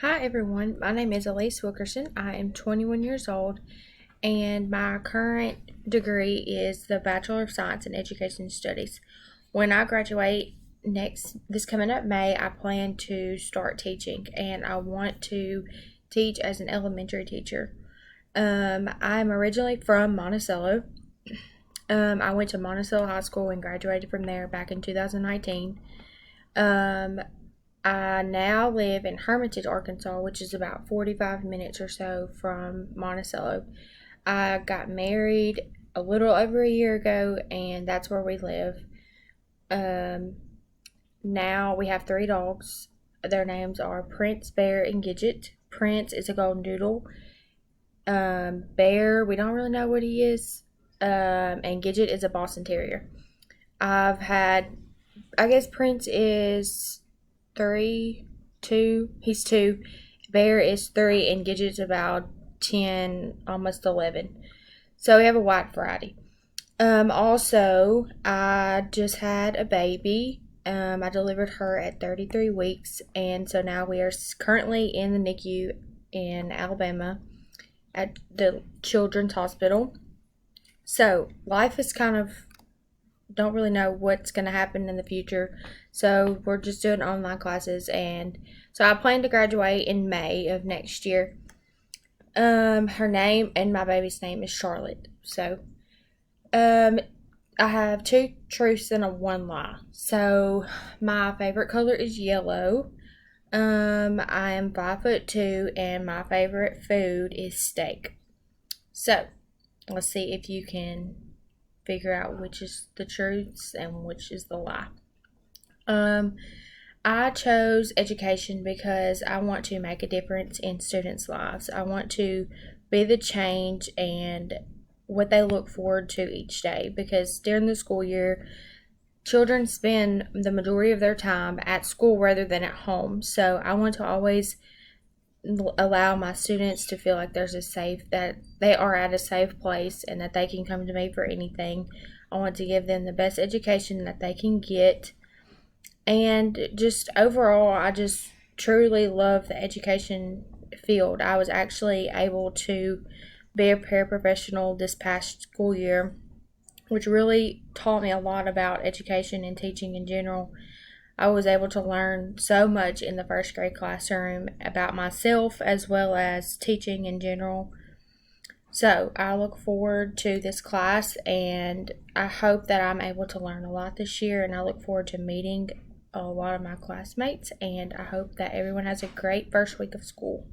Hi everyone, my name is Elise Wilkerson. I am 21 years old and my current degree is the Bachelor of Science in Education Studies. When I graduate this coming up May, I plan to start teaching and I want to teach as an elementary teacher. I'm originally from Monticello. I went to Monticello High School and graduated from there back in 2019. Um, I now live in Hermitage, Arkansas, which is about 45 minutes or so from Monticello. I got married a little over a year ago, and that's where we live. Um, Now we have three dogs. Their names are Prince, Bear, and Gidget. Prince is a golden doodle. Bear, we don't really know what he is. And Gidget is a Boston Terrier. I've had, I guess Prince is three, two. He's two. Bear is three, and Gidget's about 10, almost 11. So we have a wide variety. Also, I just had a baby. I delivered her at 33 weeks, and so now we are currently in the NICU in Alabama at the Children's Hospital. So life is kind of don't really know what's going to happen in the future. So we're just doing online classes, and so I plan to graduate in May of next year. Her name and my baby's name is Charlotte. So, um, I have two truths and a one lie. So my favorite color is yellow. I am 5'2", and my favorite food is steak. So let's see if you can figure out which is the truths and which is the lie. Um, I chose education because I want to make a difference in students' lives. I want to be the change and what they look forward to each day because during the school year, children spend the majority of their time at school rather than at home. So I want to always allow my students to feel like that they are at a safe place and that they can come to me for anything. I want to give them the best education that they can get, and just overall I just truly love the education field. I was actually able to be a paraprofessional this past school year, which really taught me a lot about education and teaching in general. I was able to learn so much in the first grade classroom about myself as well as teaching in general. So I look forward to this class and I hope that I'm able to learn a lot this year, and I look forward to meeting a lot of my classmates, and I hope that everyone has a great first week of school.